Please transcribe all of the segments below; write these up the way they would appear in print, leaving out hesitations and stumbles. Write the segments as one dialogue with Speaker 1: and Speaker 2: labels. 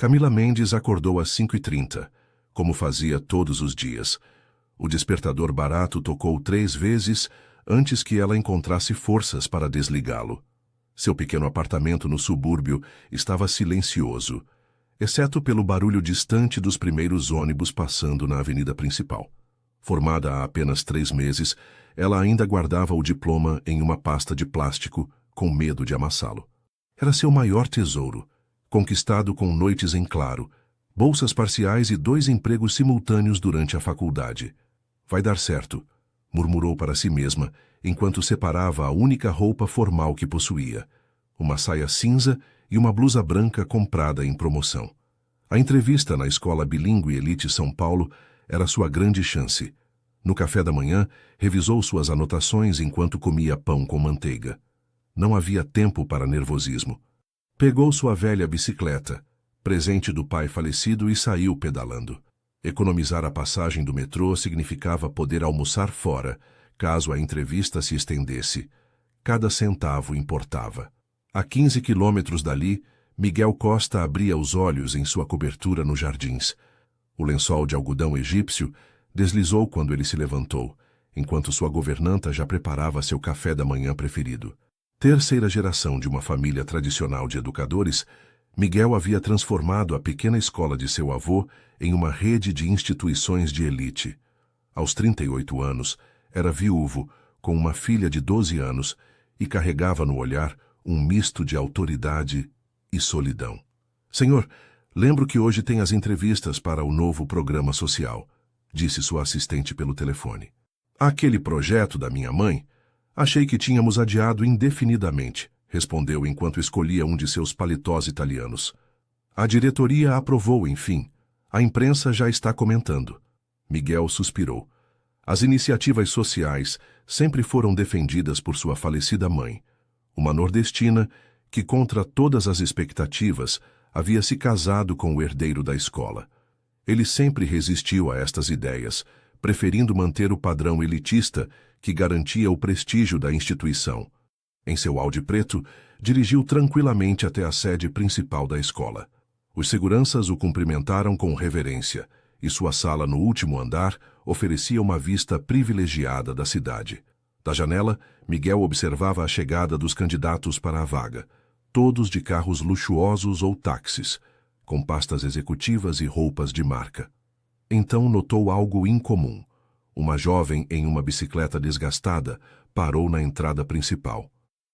Speaker 1: Camila Mendes acordou às 5h30, como fazia todos os dias. O despertador barato tocou 3 vezes antes que ela encontrasse forças para desligá-lo. Seu pequeno apartamento no subúrbio estava silencioso, exceto pelo barulho distante dos primeiros ônibus passando na avenida principal. Formada há apenas 3 meses, ela ainda guardava o diploma em uma pasta de plástico, com medo de amassá-lo. Era seu maior tesouro, conquistado com noites em claro, bolsas parciais e 2 empregos simultâneos durante a faculdade. Vai dar certo, murmurou para si mesma, enquanto separava a única roupa formal que possuía, uma saia cinza e uma blusa branca comprada em promoção. A entrevista na Escola Bilíngue Elite São Paulo era sua grande chance. No café da manhã, revisou suas anotações enquanto comia pão com manteiga. Não havia tempo para nervosismo. Pegou sua velha bicicleta, presente do pai falecido, e saiu pedalando. Economizar a passagem do metrô significava poder almoçar fora, caso a entrevista se estendesse. Cada centavo importava. A 15 quilômetros dali, Miguel Costa abria os olhos em sua cobertura nos jardins. O lençol de algodão egípcio deslizou quando ele se levantou, enquanto sua governanta já preparava seu café da manhã preferido. Terceira geração de uma família tradicional de educadores, Miguel havia transformado a pequena escola de seu avô em uma rede de instituições de elite. Aos 38 anos, era viúvo, com uma filha de 12 anos, e carregava no olhar um misto de autoridade e solidão. Senhor, lembro que hoje tem as entrevistas para o novo programa social, disse sua assistente pelo telefone. Aquele projeto da minha mãe? Achei que tínhamos adiado indefinidamente, respondeu enquanto escolhia um de seus paletós italianos. A diretoria aprovou, enfim. A imprensa já está comentando. Miguel suspirou. As iniciativas sociais sempre foram defendidas por sua falecida mãe, uma nordestina que, contra todas as expectativas, havia se casado com o herdeiro da escola. Ele sempre resistiu a estas ideias, preferindo manter o padrão elitista que garantia o prestígio da instituição. Em seu Audi preto, dirigiu tranquilamente até a sede principal da escola. Os seguranças o cumprimentaram com reverência, e sua sala no último andar oferecia uma vista privilegiada da cidade. Da janela, Miguel observava a chegada dos candidatos para a vaga, todos de carros luxuosos ou táxis, com pastas executivas e roupas de marca. Então notou algo incomum. Uma jovem em uma bicicleta desgastada parou na entrada principal.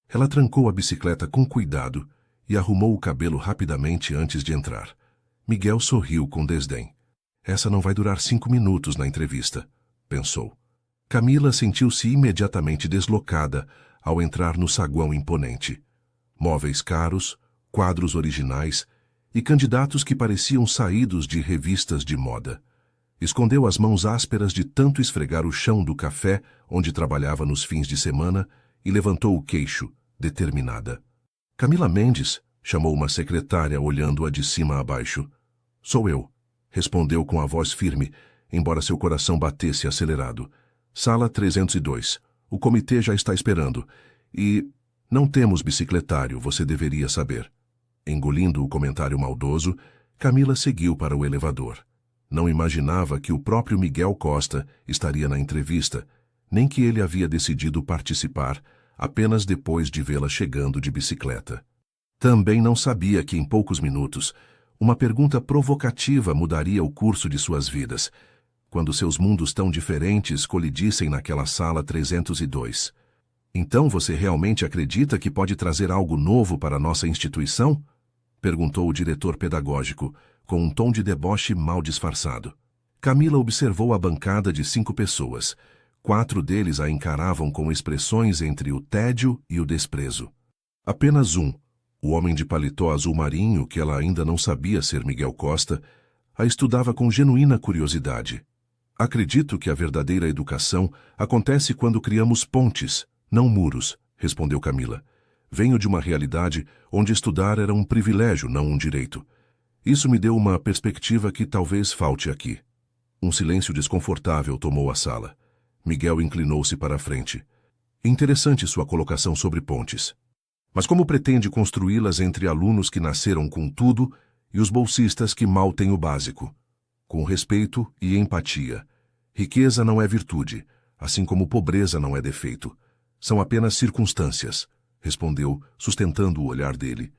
Speaker 1: Ela trancou a bicicleta com cuidado e arrumou o cabelo rapidamente antes de entrar. Miguel sorriu com desdém. Essa não vai durar 5 minutos na entrevista, pensou. Camila sentiu-se imediatamente deslocada ao entrar no saguão imponente. Móveis caros, quadros originais e candidatos que pareciam saídos de revistas de moda. Escondeu as mãos ásperas de tanto esfregar o chão do café onde trabalhava nos fins de semana e levantou o queixo, determinada. Camila Mendes, chamou uma secretária olhando-a de cima a baixo. Sou eu, respondeu com a voz firme, embora seu coração batesse acelerado. Sala 302. O comitê já está esperando. E não temos bicicletário, você deveria saber. Engolindo o comentário maldoso, Camila seguiu para o elevador. Não imaginava que o próprio Miguel Costa estaria na entrevista, nem que ele havia decidido participar apenas depois de vê-la chegando de bicicleta. Também não sabia que, em poucos minutos, uma pergunta provocativa mudaria o curso de suas vidas, quando seus mundos tão diferentes colidissem naquela sala 302. Então você realmente acredita que pode trazer algo novo para a nossa instituição? Perguntou o diretor pedagógico, com um tom de deboche mal disfarçado. Camila observou a bancada de 5 pessoas. 4 deles a encaravam com expressões entre o tédio e o desprezo. Apenas um, o homem de paletó azul marinho, que ela ainda não sabia ser Miguel Costa, a estudava com genuína curiosidade. Acredito que a verdadeira educação acontece quando criamos pontes, não muros, respondeu Camila. Venho de uma realidade onde estudar era um privilégio, não um direito. Isso me deu uma perspectiva que talvez falte aqui. Um silêncio desconfortável tomou a sala. Miguel inclinou-se para a frente. Interessante sua colocação sobre pontes. Mas como pretende construí-las entre alunos que nasceram com tudo e os bolsistas que mal têm o básico. Com respeito e empatia. Riqueza não é virtude, assim como pobreza não é defeito. São apenas circunstâncias, respondeu, sustentando o olhar dele.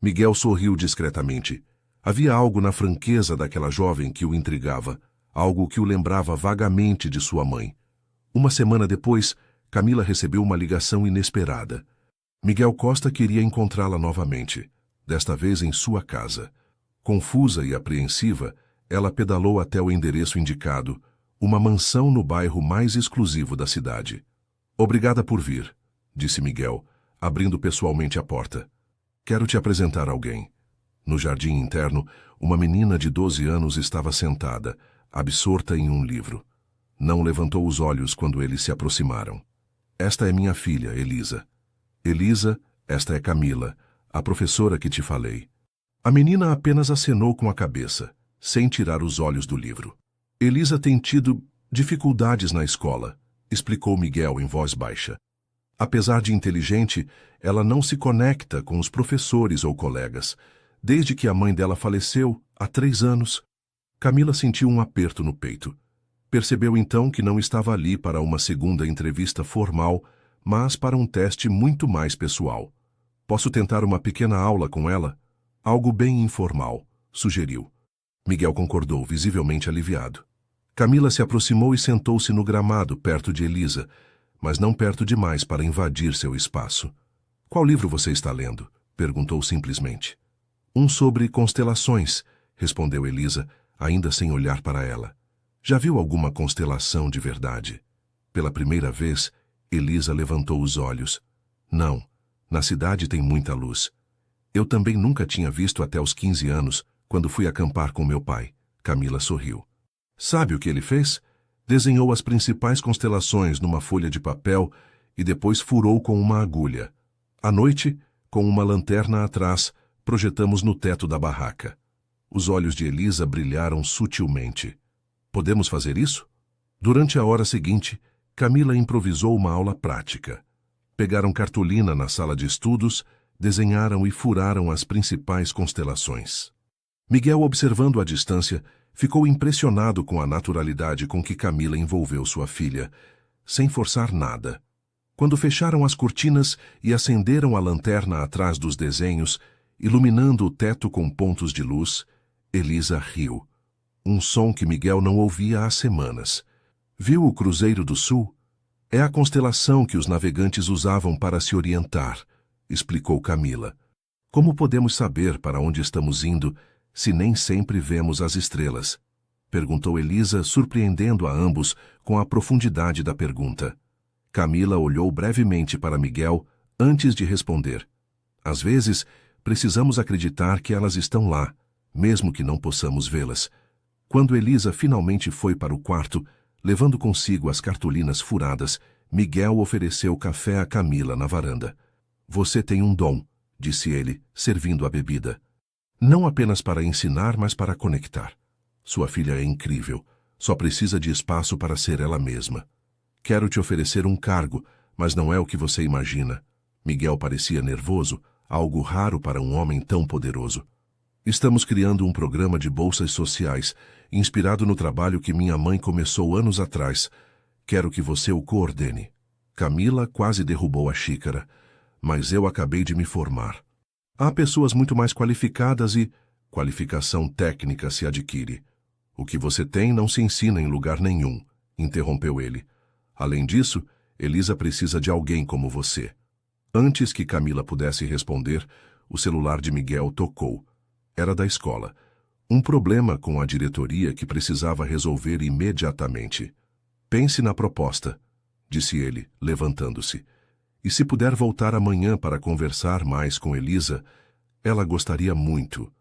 Speaker 1: Miguel sorriu discretamente. Havia algo na franqueza daquela jovem que o intrigava, algo que o lembrava vagamente de sua mãe. Uma semana depois, Camila recebeu uma ligação inesperada. Miguel Costa queria encontrá-la novamente, desta vez em sua casa. Confusa e apreensiva, ela pedalou até o endereço indicado, uma mansão no bairro mais exclusivo da cidade. Obrigada por vir, disse Miguel, abrindo pessoalmente a porta. Quero te apresentar alguém. No jardim interno, uma menina de 12 anos estava sentada, absorta em um livro. Não levantou os olhos quando eles se aproximaram. Esta é minha filha, Elisa. Elisa, esta é Camila, a professora que te falei. A menina apenas acenou com a cabeça, sem tirar os olhos do livro. Elisa tem tido dificuldades na escola, explicou Miguel em voz baixa. Apesar de inteligente, ela não se conecta com os professores ou colegas. Desde que a mãe dela faleceu, há 3 anos, Camila sentiu um aperto no peito. Percebeu então que não estava ali para uma segunda entrevista formal, mas para um teste muito mais pessoal. Posso tentar uma pequena aula com ela? Algo bem informal, sugeriu. Miguel concordou, visivelmente aliviado. Camila se aproximou e sentou-se no gramado perto de Elisa, mas não perto demais para invadir seu espaço. Qual livro você está lendo? Perguntou simplesmente. Um sobre constelações, respondeu Elisa, ainda sem olhar para ela. Já viu alguma constelação de verdade? Pela primeira vez, Elisa levantou os olhos. Não, na cidade tem muita luz. Eu também nunca tinha visto até os 15 anos, quando fui acampar com meu pai. Camila sorriu. Sabe o que ele fez? Desenhou as principais constelações numa folha de papel e depois furou com uma agulha. À noite, com uma lanterna atrás, projetamos no teto da barraca. Os olhos de Elisa brilharam sutilmente. Podemos fazer isso? Durante a hora seguinte, Camila improvisou uma aula prática. Pegaram cartolina na sala de estudos, desenharam e furaram as principais constelações. Miguel, observando à distância, ficou impressionado com a naturalidade com que Camila envolveu sua filha, sem forçar nada. Quando fecharam as cortinas e acenderam a lanterna atrás dos desenhos, iluminando o teto com pontos de luz, Elisa riu. Um som que Miguel não ouvia há semanas. Viu o Cruzeiro do Sul? É a constelação que os navegantes usavam para se orientar, explicou Camila. Como podemos saber para onde estamos indo se nem sempre vemos as estrelas? Perguntou Elisa, surpreendendo a ambos com a profundidade da pergunta. Camila olhou brevemente para Miguel antes de responder. Às vezes, precisamos acreditar que elas estão lá, mesmo que não possamos vê-las. Quando Elisa finalmente foi para o quarto, levando consigo as cartolinas furadas, Miguel ofereceu café a Camila na varanda. Você tem um dom, disse ele, servindo a bebida. Não apenas para ensinar, mas para conectar. Sua filha é incrível, só precisa de espaço para ser ela mesma. Quero te oferecer um cargo, mas não é o que você imagina. Miguel parecia nervoso, algo raro para um homem tão poderoso. Estamos criando um programa de bolsas sociais, inspirado no trabalho que minha mãe começou anos atrás. Quero que você o coordene. Camila quase derrubou a xícara, mas eu acabei de me formar. Há pessoas muito mais qualificadas e qualificação técnica se adquire. O que você tem não se ensina em lugar nenhum, interrompeu ele. Além disso, Elisa precisa de alguém como você. Antes que Camila pudesse responder, o celular de Miguel tocou. Era da escola. Um problema com a diretoria que precisava resolver imediatamente. Pense na proposta, disse ele, levantando-se. E se puder voltar amanhã para conversar mais com Elisa, ela gostaria muito.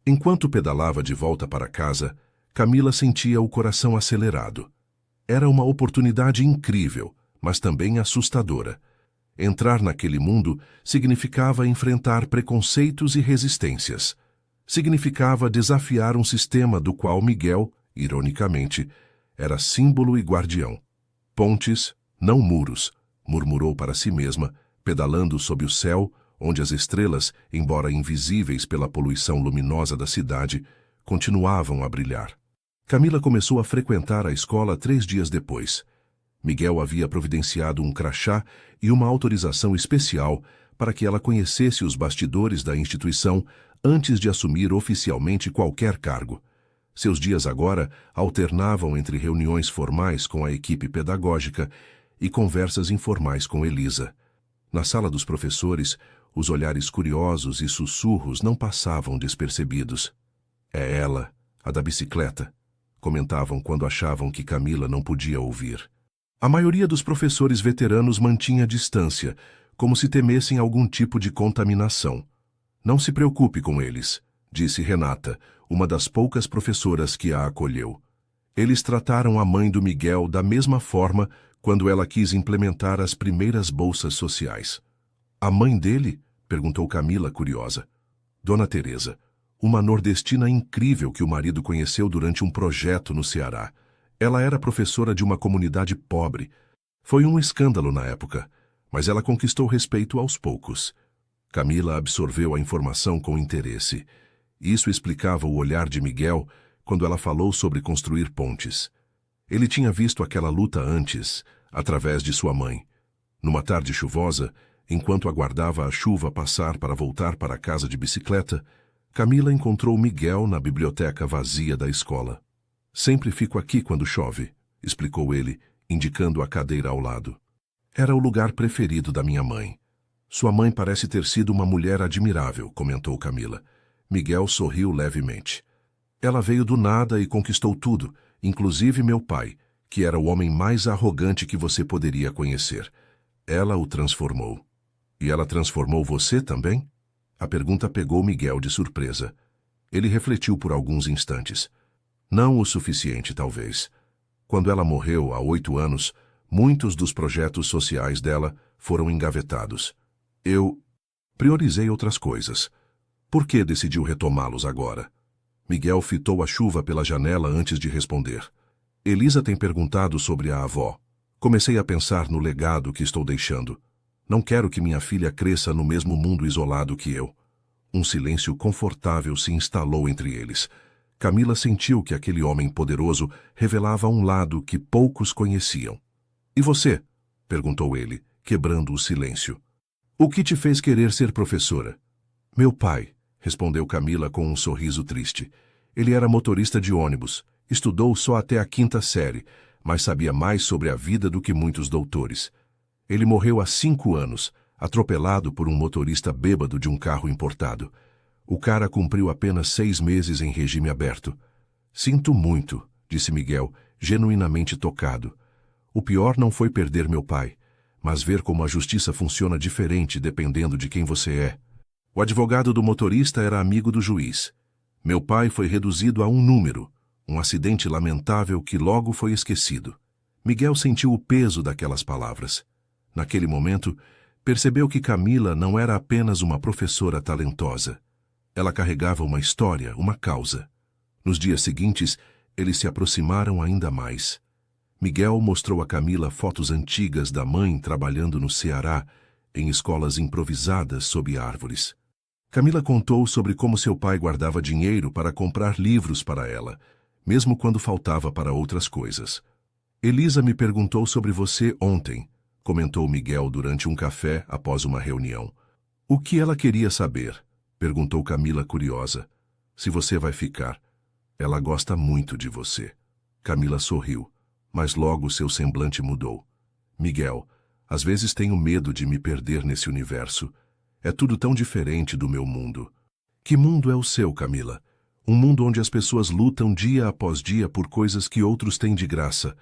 Speaker 1: Enquanto pedalava de volta para casa, Camila sentia o coração acelerado. Era uma oportunidade incrível, mas também assustadora. Entrar naquele mundo significava enfrentar preconceitos e resistências. Significava desafiar um sistema do qual Miguel, ironicamente, era símbolo e guardião. Pontes, não muros, murmurou para si mesma, pedalando sob o céu, onde as estrelas, embora invisíveis pela poluição luminosa da cidade, continuavam a brilhar. Camila começou a frequentar a escola 3 dias depois. Miguel havia providenciado um crachá e uma autorização especial para que ela conhecesse os bastidores da instituição antes de assumir oficialmente qualquer cargo. Seus dias agora alternavam entre reuniões formais com a equipe pedagógica e conversas informais com Elisa. Na sala dos professores, os olhares curiosos e sussurros não passavam despercebidos. "É ela, a da bicicleta", comentavam quando achavam que Camila não podia ouvir. A maioria dos professores veteranos mantinha distância, como se temessem algum tipo de contaminação. "Não se preocupe com eles", disse Renata, uma das poucas professoras que a acolheu. Eles trataram a mãe do Miguel da mesma forma quando ela quis implementar as primeiras bolsas sociais. "A mãe dele?", perguntou Camila, curiosa. "Dona Teresa, uma nordestina incrível que o marido conheceu durante um projeto no Ceará. Ela era professora de uma comunidade pobre. Foi um escândalo na época, mas ela conquistou respeito aos poucos." Camila absorveu a informação com interesse. Isso explicava o olhar de Miguel quando ela falou sobre construir pontes. Ele tinha visto aquela luta antes, através de sua mãe. Numa tarde chuvosa, enquanto aguardava a chuva passar para voltar para casa de bicicleta, Camila encontrou Miguel na biblioteca vazia da escola. "Sempre fico aqui quando chove", explicou ele, indicando a cadeira ao lado. "Era o lugar preferido da minha mãe." "Sua mãe parece ter sido uma mulher admirável", comentou Camila. Miguel sorriu levemente. "Ela veio do nada e conquistou tudo, inclusive meu pai, que era o homem mais arrogante que você poderia conhecer. Ela o transformou." "E ela transformou você também?" A pergunta pegou Miguel de surpresa. Ele refletiu por alguns instantes. "Não o suficiente, talvez. Quando ela morreu, há 8 anos, muitos dos projetos sociais dela foram engavetados. Eu priorizei outras coisas. Por que decidiu retomá-los agora?" Miguel fitou a chuva pela janela antes de responder. "Elisa tem perguntado sobre a avó. Comecei a pensar no legado que estou deixando. Não quero que minha filha cresça no mesmo mundo isolado que eu." Um silêncio confortável se instalou entre eles. Camila sentiu que aquele homem poderoso revelava um lado que poucos conheciam. "E você?", perguntou ele, quebrando o silêncio. "O que te fez querer ser professora?" "Meu pai", respondeu Camila com um sorriso triste. "Ele era motorista de ônibus, estudou só até a 5ª série, mas sabia mais sobre a vida do que muitos doutores. Ele morreu há 5 anos, atropelado por um motorista bêbado de um carro importado. O cara cumpriu apenas 6 meses em regime aberto." "Sinto muito", disse Miguel, genuinamente tocado. "O pior não foi perder meu pai, mas ver como a justiça funciona diferente dependendo de quem você é. O advogado do motorista era amigo do juiz. Meu pai foi reduzido a um número, um acidente lamentável que logo foi esquecido." Miguel sentiu o peso daquelas palavras. Naquele momento, percebeu que Camila não era apenas uma professora talentosa. Ela carregava uma história, uma causa. Nos dias seguintes, eles se aproximaram ainda mais. Miguel mostrou a Camila fotos antigas da mãe trabalhando no Ceará, em escolas improvisadas sob árvores. Camila contou sobre como seu pai guardava dinheiro para comprar livros para ela, mesmo quando faltava para outras coisas. "Elisa me perguntou sobre você ontem", comentou Miguel durante um café após uma reunião. "O que ela queria saber?", perguntou Camila curiosa. "Se você vai ficar. Ela gosta muito de você." Camila sorriu, mas logo seu semblante mudou. "Miguel, às vezes tenho medo de me perder nesse universo. É tudo tão diferente do meu mundo." "Que mundo é o seu, Camila? Um mundo onde as pessoas lutam dia após dia por coisas que outros têm de graça.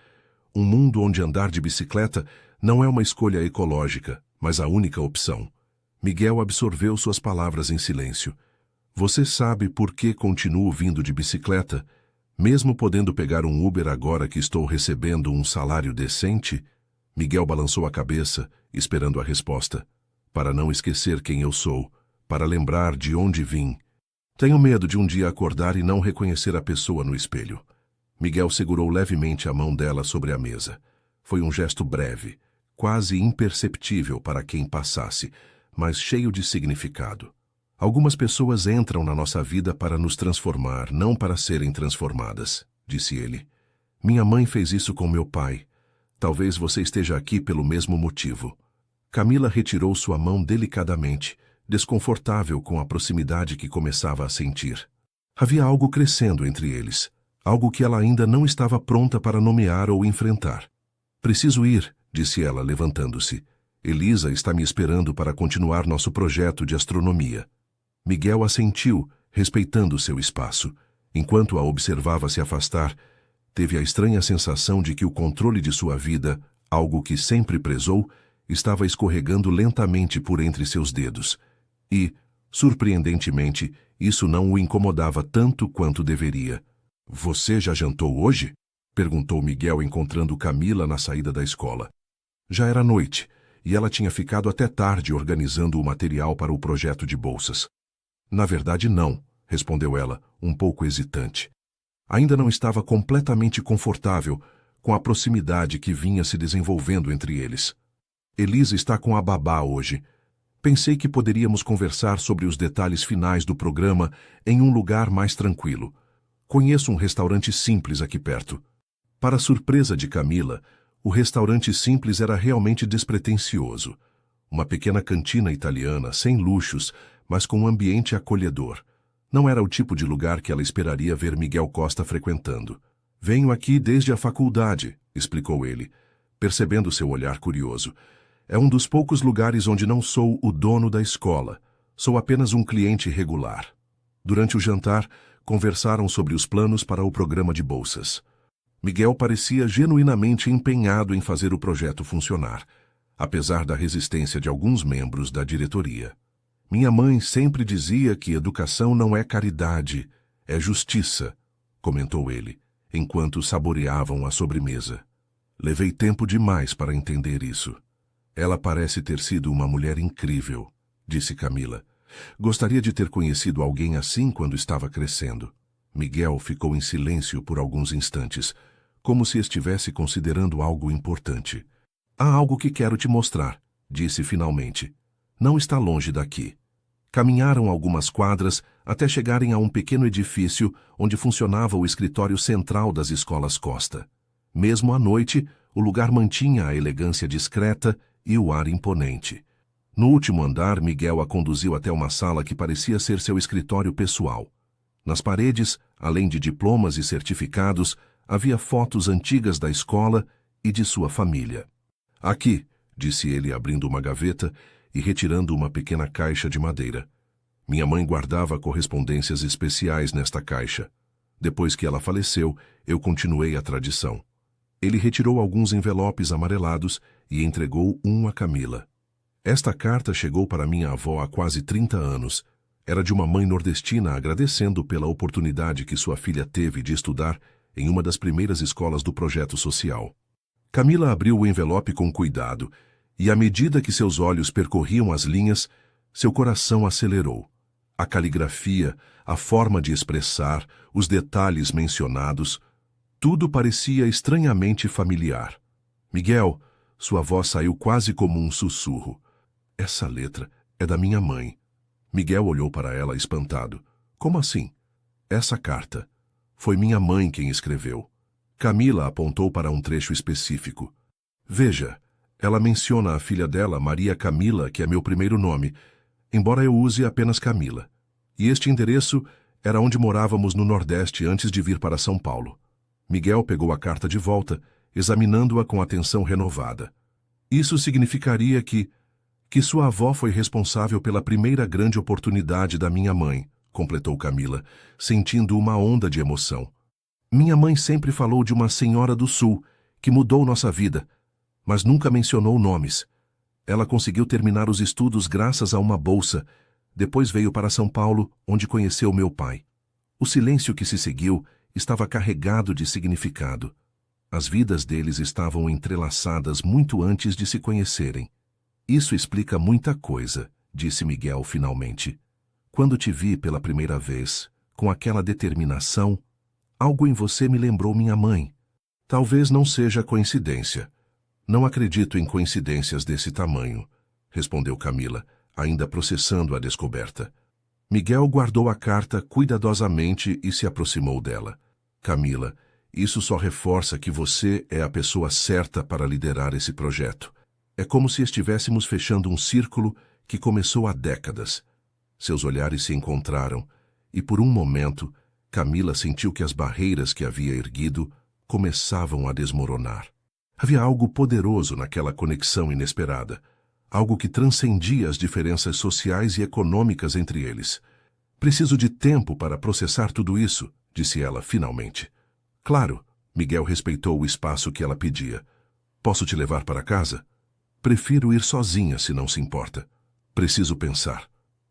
Speaker 1: Um mundo onde andar de bicicleta não é uma escolha ecológica, mas a única opção." Miguel absorveu suas palavras em silêncio. "Você sabe por que continuo vindo de bicicleta, mesmo podendo pegar um Uber agora que estou recebendo um salário decente?" Miguel balançou a cabeça, esperando a resposta. "Para não esquecer quem eu sou, para lembrar de onde vim. Tenho medo de um dia acordar e não reconhecer a pessoa no espelho." Miguel segurou levemente a mão dela sobre a mesa. Foi um gesto breve, quase imperceptível para quem passasse, mas cheio de significado. Algumas pessoas entram na nossa vida para nos transformar, não para serem transformadas, disse ele. Minha mãe fez isso com meu pai. Talvez você esteja aqui pelo mesmo motivo. Camila retirou sua mão delicadamente, desconfortável com a proximidade que começava a sentir. Havia algo crescendo entre eles, algo que ela ainda não estava pronta para nomear ou enfrentar. Preciso ir, disse ela, levantando-se. Elisa está me esperando para continuar nosso projeto de astronomia. Miguel assentiu, respeitando seu espaço. Enquanto a observava se afastar, teve a estranha sensação de que o controle de sua vida, algo que sempre prezou, estava escorregando lentamente por entre seus dedos. E, surpreendentemente, isso não o incomodava tanto quanto deveria. Você já jantou hoje? Perguntou Miguel encontrando Camila na saída da escola. Já era noite, e ela tinha ficado até tarde organizando o material para o projeto de bolsas. Na verdade, não, respondeu ela, um pouco hesitante. Ainda não estava completamente confortável com a proximidade que vinha se desenvolvendo entre eles. Elisa está com a babá hoje. Pensei que poderíamos conversar sobre os detalhes finais do programa em um lugar mais tranquilo. Conheço um restaurante simples aqui perto. Para surpresa de Camila, o restaurante simples era realmente despretensioso. Uma pequena cantina italiana, sem luxos, mas com um ambiente acolhedor. Não era o tipo de lugar que ela esperaria ver Miguel Costa frequentando. Venho aqui desde a faculdade, explicou ele, percebendo seu olhar curioso. É um dos poucos lugares onde não sou o dono da escola. Sou apenas um cliente regular. Durante o jantar, conversaram sobre os planos para o programa de bolsas. Miguel parecia genuinamente empenhado em fazer o projeto funcionar, apesar da resistência de alguns membros da diretoria. Minha mãe sempre dizia que educação não é caridade, é justiça, comentou ele, enquanto saboreavam a sobremesa. Levei tempo demais para entender isso. Ela parece ter sido uma mulher incrível, disse Camila. Gostaria de ter conhecido alguém assim quando estava crescendo. Miguel ficou em silêncio por alguns instantes, como se estivesse considerando algo importante. Há algo que quero te mostrar, disse finalmente. Não está longe daqui. Caminharam algumas quadras até chegarem a um pequeno edifício onde funcionava o escritório central das escolas Costa. Mesmo à noite, o lugar mantinha a elegância discreta e o ar imponente. No último andar, Miguel a conduziu até uma sala que parecia ser seu escritório pessoal. Nas paredes, além de diplomas e certificados, havia fotos antigas da escola e de sua família. Aqui, disse ele abrindo uma gaveta e retirando uma pequena caixa de madeira. Minha mãe guardava correspondências especiais nesta caixa. Depois que ela faleceu, eu continuei a tradição. Ele retirou alguns envelopes amarelados e entregou um a Camila. Esta carta chegou para minha avó há quase 30 anos. Era de uma mãe nordestina agradecendo pela oportunidade que sua filha teve de estudar em uma das primeiras escolas do projeto social. Camila abriu o envelope com cuidado e, à medida que seus olhos percorriam as linhas, seu coração acelerou. A caligrafia, a forma de expressar, os detalhes mencionados, tudo parecia estranhamente familiar. Miguel, sua voz saiu quase como um sussurro. Essa letra é da minha mãe. Miguel olhou para ela espantado. Como assim? Essa carta. Foi minha mãe quem escreveu. Camila apontou para um trecho específico. Veja, ela menciona a filha dela, Maria Camila, que é meu primeiro nome, embora eu use apenas Camila. E este endereço era onde morávamos no Nordeste antes de vir para São Paulo. Miguel pegou a carta de volta, examinando-a com atenção renovada. Isso significaria que sua avó foi responsável pela primeira grande oportunidade da minha mãe, completou Camila, sentindo uma onda de emoção. Minha mãe sempre falou de uma senhora do Sul, que mudou nossa vida, mas nunca mencionou nomes. Ela conseguiu terminar os estudos graças a uma bolsa. Depois veio para São Paulo, onde conheceu meu pai. O silêncio que se seguiu estava carregado de significado. As vidas deles estavam entrelaçadas muito antes de se conhecerem. Isso explica muita coisa, disse Miguel finalmente. Quando te vi pela primeira vez, com aquela determinação, algo em você me lembrou minha mãe. Talvez não seja coincidência. Não acredito em coincidências desse tamanho, respondeu Camila, ainda processando a descoberta. Miguel guardou a carta cuidadosamente e se aproximou dela. Camila, isso só reforça que você é a pessoa certa para liderar esse projeto. É como se estivéssemos fechando um círculo que começou há décadas. Seus olhares se encontraram e, por um momento, Camila sentiu que as barreiras que havia erguido começavam a desmoronar. Havia algo poderoso naquela conexão inesperada, algo que transcendia as diferenças sociais e econômicas entre eles. Preciso de tempo para processar tudo isso, disse ela finalmente. Claro, Miguel respeitou o espaço que ela pedia. Posso te levar para casa? Prefiro ir sozinha, se não se importa. Preciso pensar.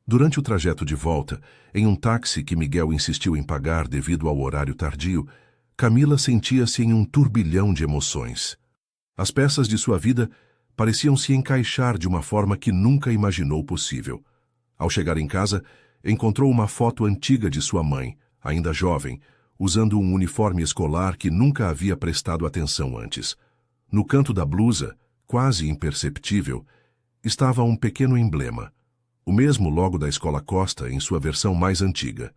Speaker 1: Durante o trajeto de volta, em um táxi que Miguel insistiu em pagar devido ao horário tardio, Camila sentia-se em um turbilhão de emoções. As peças de sua vida pareciam se encaixar de uma forma que nunca imaginou possível. Ao chegar em casa, encontrou uma foto antiga de sua mãe, ainda jovem, usando um uniforme escolar que nunca havia prestado atenção antes. No canto da blusa, quase imperceptível, estava um pequeno emblema, o mesmo logo da Escola Costa em sua versão mais antiga.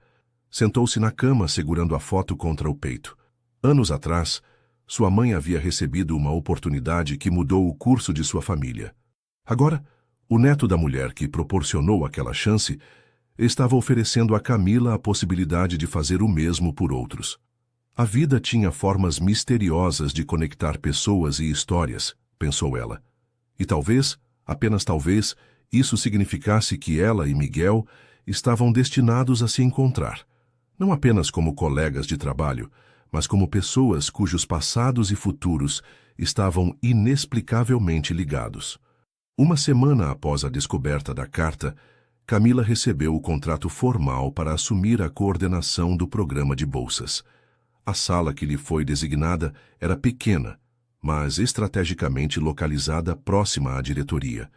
Speaker 1: Sentou-se na cama segurando a foto contra o peito. Anos atrás, sua mãe havia recebido uma oportunidade que mudou o curso de sua família. Agora, o neto da mulher que proporcionou aquela chance estava oferecendo a Camila a possibilidade de fazer o mesmo por outros. A vida tinha formas misteriosas de conectar pessoas e histórias, pensou ela. E talvez, apenas talvez, isso significasse que ela e Miguel estavam destinados a se encontrar, não apenas como colegas de trabalho, mas como pessoas cujos passados e futuros estavam inexplicavelmente ligados. Uma semana após a descoberta da carta, Camila recebeu o contrato formal para assumir a coordenação do programa de bolsas. A sala que lhe foi designada era pequena, mas estrategicamente localizada próxima à diretoria.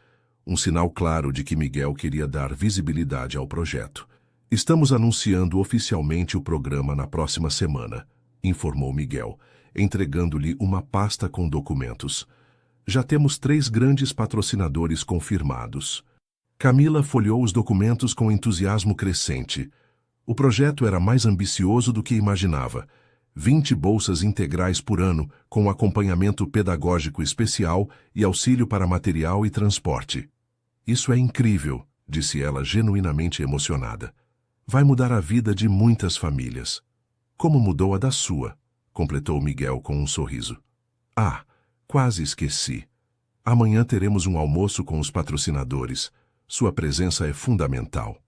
Speaker 1: Um sinal claro de que Miguel queria dar visibilidade ao projeto. Estamos anunciando oficialmente o programa na próxima semana, informou Miguel, entregando-lhe uma pasta com documentos. Já temos 3 grandes patrocinadores confirmados. Camila folheou os documentos com entusiasmo crescente. O projeto era mais ambicioso do que imaginava. 20 bolsas integrais por ano, com acompanhamento pedagógico especial e auxílio para material e transporte. Isso é incrível, disse ela genuinamente emocionada. Vai mudar a vida de muitas famílias. Como mudou a da sua, completou Miguel com um sorriso. Ah, quase esqueci. Amanhã teremos um almoço com os patrocinadores. Sua presença é fundamental.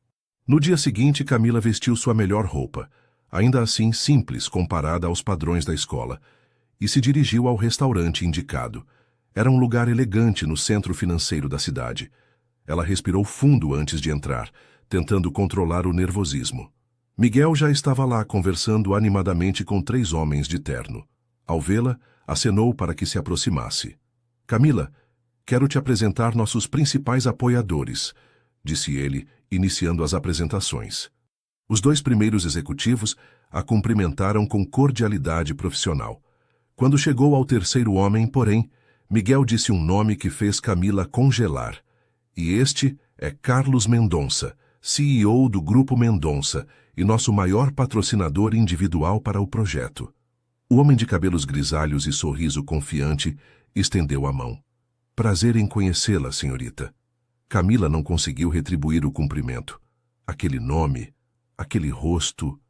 Speaker 1: No dia seguinte, Camila vestiu sua melhor roupa, ainda assim simples comparada aos padrões da escola, e se dirigiu ao restaurante indicado. Era um lugar elegante no centro financeiro da cidade. Ela respirou fundo antes de entrar, tentando controlar o nervosismo. Miguel já estava lá conversando animadamente com 3 homens de terno. Ao vê-la, acenou para que se aproximasse. Camila, quero te apresentar nossos principais apoiadores, disse ele, iniciando as apresentações. Os 2 primeiros executivos a cumprimentaram com cordialidade profissional. Quando chegou ao 3º homem, porém, Miguel disse um nome que fez Camila congelar. E este é Carlos Mendonça, CEO do Grupo Mendonça e nosso maior patrocinador individual para o projeto. O homem de cabelos grisalhos e sorriso confiante estendeu a mão. Prazer em conhecê-la, senhorita. Camila não conseguiu retribuir o cumprimento. Aquele nome, aquele rosto...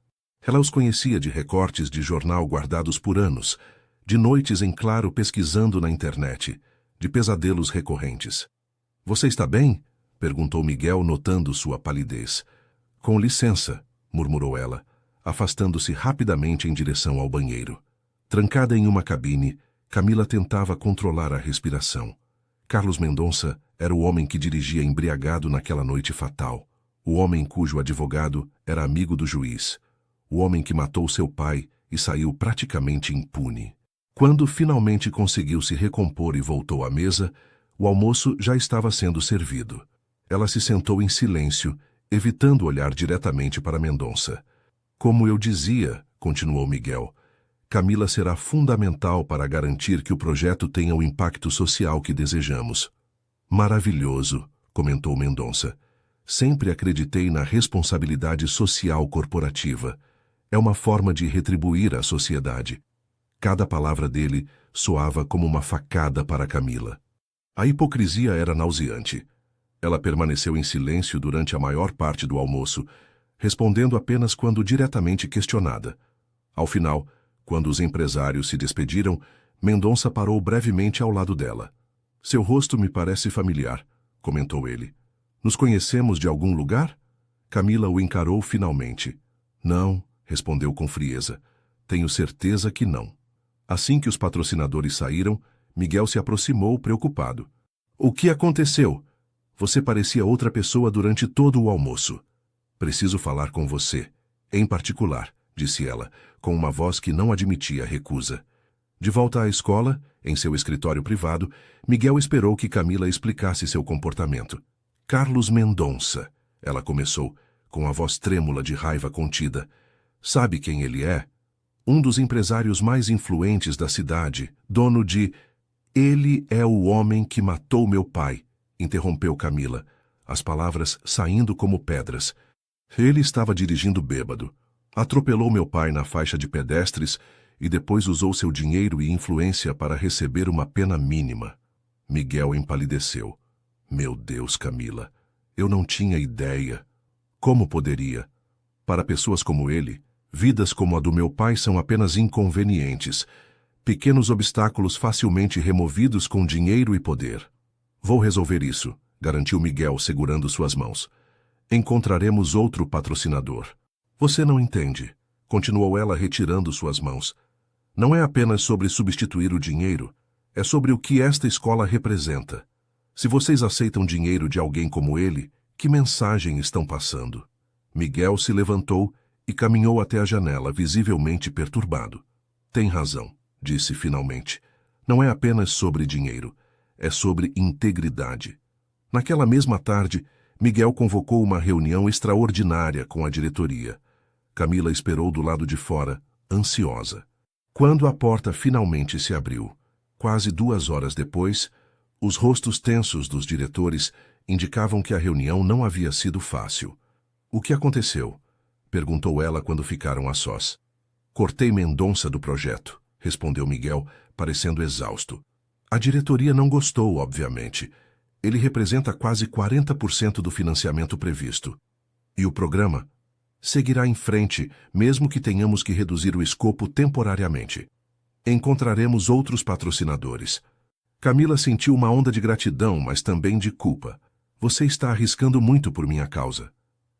Speaker 1: Ela os conhecia de recortes de jornal guardados por anos, de noites em claro pesquisando na internet, de pesadelos recorrentes. Você está bem? Perguntou Miguel, notando sua palidez. Com licença, murmurou ela, afastando-se rapidamente em direção ao banheiro. Trancada em uma cabine, Camila tentava controlar a respiração. Carlos Mendonça era o homem que dirigia embriagado naquela noite fatal, o homem cujo advogado era amigo do juiz, o homem que matou seu pai e saiu praticamente impune. Quando finalmente conseguiu se recompor e voltou à mesa, o almoço já estava sendo servido. Ela se sentou em silêncio, evitando olhar diretamente para Mendonça. Como eu dizia, continuou Miguel, Camila será fundamental para garantir que o projeto tenha o impacto social que desejamos. Maravilhoso, comentou Mendonça. Sempre acreditei na responsabilidade social corporativa. É uma forma de retribuir à sociedade. Cada palavra dele soava como uma facada para Camila. A hipocrisia era nauseante. Ela permaneceu em silêncio durante a maior parte do almoço, respondendo apenas quando diretamente questionada. Ao final, quando os empresários se despediram, Mendonça parou brevemente ao lado dela. Seu rosto me parece familiar, comentou ele. Nos conhecemos de algum lugar? Camila o encarou finalmente. Não, respondeu com frieza. Tenho certeza que não. Assim que os patrocinadores saíram, Miguel se aproximou preocupado. O que aconteceu? Você parecia outra pessoa durante todo o almoço. Preciso falar com você, em particular, disse ela, com uma voz que não admitia recusa. De volta à escola, em seu escritório privado, Miguel esperou que Camila explicasse seu comportamento. Carlos Mendonça, ela começou, com a voz trêmula de raiva contida. Sabe quem ele é? Um dos empresários mais influentes da cidade, dono de... Ele é o homem que matou meu pai, interrompeu Camila, as palavras saindo como pedras. Ele estava dirigindo bêbado. Atropelou meu pai na faixa de pedestres e depois usou seu dinheiro e influência para receber uma pena mínima. Miguel empalideceu. Meu Deus, Camila, eu não tinha ideia. Como poderia? Para pessoas como ele, vidas como a do meu pai são apenas inconvenientes, pequenos obstáculos facilmente removidos com dinheiro e poder. Vou resolver isso, garantiu Miguel segurando suas mãos. Encontraremos outro patrocinador. Você não entende, continuou ela retirando suas mãos. Não é apenas sobre substituir o dinheiro, é sobre o que esta escola representa. Se vocês aceitam dinheiro de alguém como ele, que mensagem estão passando? Miguel se levantou e caminhou até a janela, visivelmente perturbado. Tem razão, disse finalmente. Não é apenas sobre dinheiro, é sobre integridade. Naquela mesma tarde, Miguel convocou uma reunião extraordinária com a diretoria. Camila esperou do lado de fora, ansiosa. Quando a porta finalmente se abriu, quase 2 horas depois, os rostos tensos dos diretores indicavam que a reunião não havia sido fácil. O que aconteceu? Perguntou ela quando ficaram a sós. Cortei Mendonça do projeto, respondeu Miguel, parecendo exausto. A diretoria não gostou, obviamente. Ele representa quase 40% do financiamento previsto. E o programa seguirá em frente, mesmo que tenhamos que reduzir o escopo temporariamente. Encontraremos outros patrocinadores. Camila sentiu uma onda de gratidão, mas também de culpa. Você está arriscando muito por minha causa.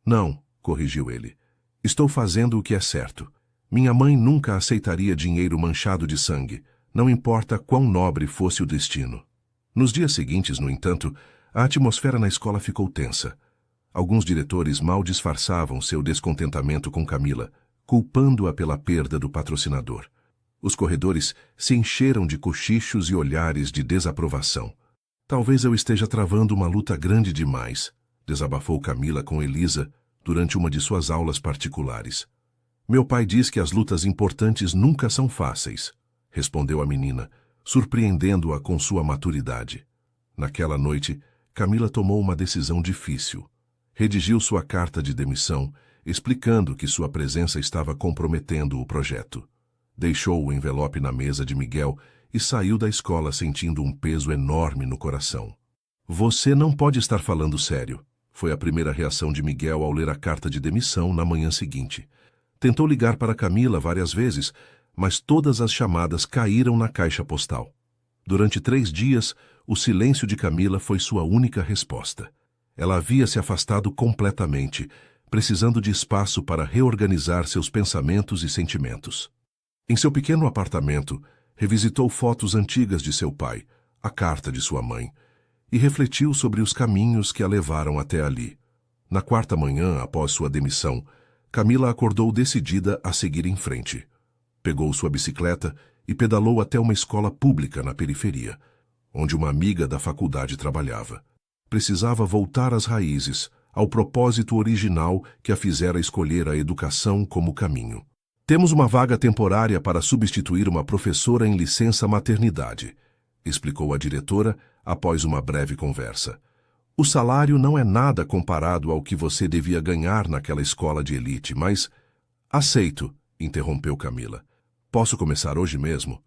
Speaker 1: Não, corrigiu ele. Estou fazendo o que é certo. Minha mãe nunca aceitaria dinheiro manchado de sangue, não importa quão nobre fosse o destino. Nos dias seguintes, no entanto, a atmosfera na escola ficou tensa. Alguns diretores mal disfarçavam seu descontentamento com Camila, culpando-a pela perda do patrocinador. Os corredores se encheram de cochichos e olhares de desaprovação. Talvez eu esteja travando uma luta grande demais, desabafou Camila com Elisa durante uma de suas aulas particulares. Meu pai diz que as lutas importantes nunca são fáceis, respondeu a menina, surpreendendo-a com sua maturidade. Naquela noite, Camila tomou uma decisão difícil. Redigiu sua carta de demissão, explicando que sua presença estava comprometendo o projeto. Deixou o envelope na mesa de Miguel e saiu da escola sentindo um peso enorme no coração. Você não pode estar falando sério, foi a primeira reação de Miguel ao ler a carta de demissão na manhã seguinte. Tentou ligar para Camila várias vezes, mas todas as chamadas caíram na caixa postal. Durante 3 dias, o silêncio de Camila foi sua única resposta. Ela havia se afastado completamente, precisando de espaço para reorganizar seus pensamentos e sentimentos. Em seu pequeno apartamento, revisitou fotos antigas de seu pai, a carta de sua mãe, e refletiu sobre os caminhos que a levaram até ali. Na 4ª manhã, após sua demissão, Camila acordou decidida a seguir em frente. Pegou sua bicicleta e pedalou até uma escola pública na periferia, onde uma amiga da faculdade trabalhava. Precisava voltar às raízes, ao propósito original que a fizera escolher a educação como caminho. Temos uma vaga temporária para substituir uma professora em licença maternidade, explicou a diretora após uma breve conversa. O salário não é nada comparado ao que você devia ganhar naquela escola de elite, mas... Aceito, interrompeu Camila. Posso começar hoje mesmo?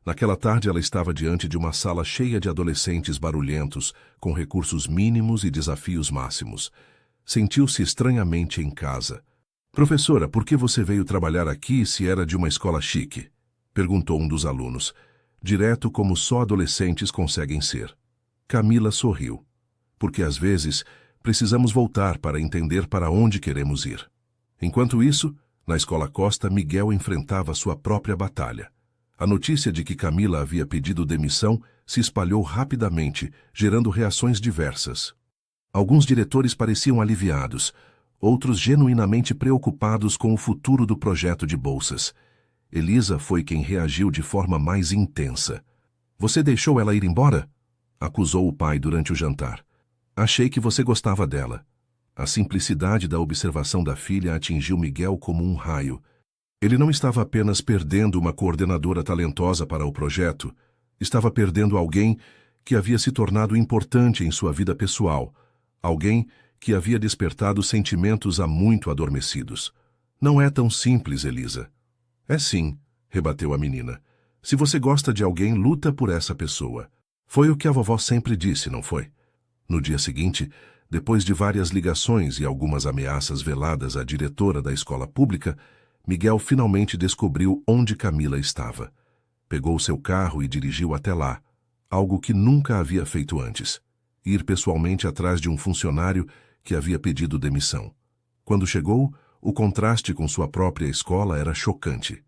Speaker 1: Naquela tarde ela estava diante de uma sala cheia de adolescentes barulhentos, com recursos mínimos e desafios máximos. Sentiu-se estranhamente em casa. Professora, por que você veio trabalhar aqui se era de uma escola chique? Perguntou um dos alunos, direto como só adolescentes conseguem ser. Camila sorriu. Porque às vezes precisamos voltar para entender para onde queremos ir. Enquanto isso, na escola Costa, Miguel enfrentava sua própria batalha. A notícia de que Camila havia pedido demissão se espalhou rapidamente, gerando reações diversas. Alguns diretores pareciam aliviados, outros genuinamente preocupados com o futuro do projeto de bolsas. Elisa foi quem reagiu de forma mais intensa. Você deixou ela ir embora? Acusou o pai durante o jantar. Achei que você gostava dela. A simplicidade da observação da filha atingiu Miguel como um raio. Ele não estava apenas perdendo uma coordenadora talentosa para o projeto, estava perdendo alguém que havia se tornado importante em sua vida pessoal, alguém que havia despertado sentimentos há muito adormecidos. Não é tão simples, Elisa. É sim, rebateu a menina. Se você gosta de alguém, luta por essa pessoa. Foi o que a vovó sempre disse, não foi? No dia seguinte, depois de várias ligações e algumas ameaças veladas à diretora da escola pública, Miguel finalmente descobriu onde Camila estava. Pegou seu carro e dirigiu até lá, algo que nunca havia feito antes. Ir pessoalmente atrás de um funcionário que havia pedido demissão. Quando chegou, o contraste com sua própria escola era chocante.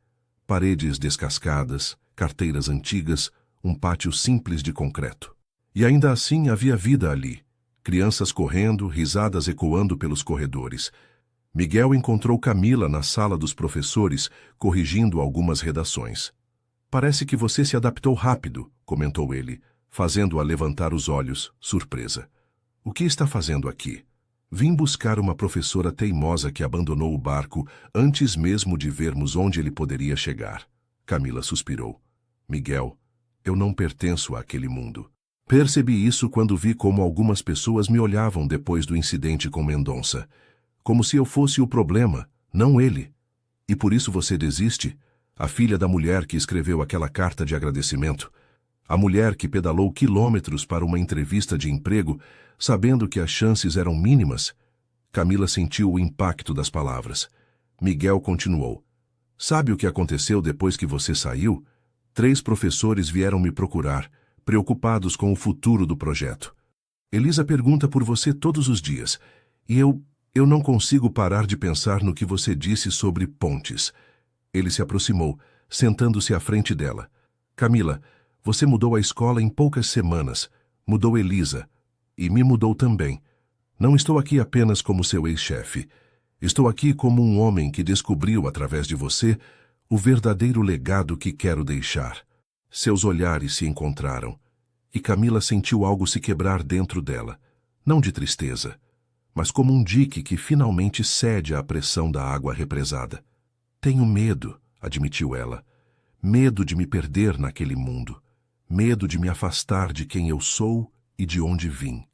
Speaker 1: Paredes descascadas, carteiras antigas, um pátio simples de concreto. E ainda assim havia vida ali. Crianças correndo, risadas ecoando pelos corredores. Miguel encontrou Camila na sala dos professores, corrigindo algumas redações. Parece que você se adaptou rápido, comentou ele, fazendo-a levantar os olhos, surpresa. O que está fazendo aqui? Vim buscar uma professora teimosa que abandonou o barco antes mesmo de vermos onde ele poderia chegar. Camila suspirou. Miguel, eu não pertenço àquele mundo. Percebi isso quando vi como algumas pessoas me olhavam depois do incidente com Mendonça. Como se eu fosse o problema, não ele. E por isso você desiste? A filha da mulher que escreveu aquela carta de agradecimento. A mulher que pedalou quilômetros para uma entrevista de emprego, sabendo que as chances eram mínimas. Camila sentiu o impacto das palavras. Miguel continuou. Sabe o que aconteceu depois que você saiu? 3 professores vieram me procurar, preocupados com o futuro do projeto. Elisa pergunta por você todos os dias, e eu não consigo parar de pensar no que você disse sobre pontes. Ele se aproximou, sentando-se à frente dela. Camila, você mudou a escola em poucas semanas, mudou Elisa, e me mudou também. Não estou aqui apenas como seu ex-chefe. Estou aqui como um homem que descobriu, através de você, o verdadeiro legado que quero deixar. Seus olhares se encontraram, e Camila sentiu algo se quebrar dentro dela, não de tristeza, mas como um dique que finalmente cede à pressão da água represada. Tenho medo, admitiu ela, medo de me perder naquele mundo, medo de me afastar de quem eu sou e de onde vim.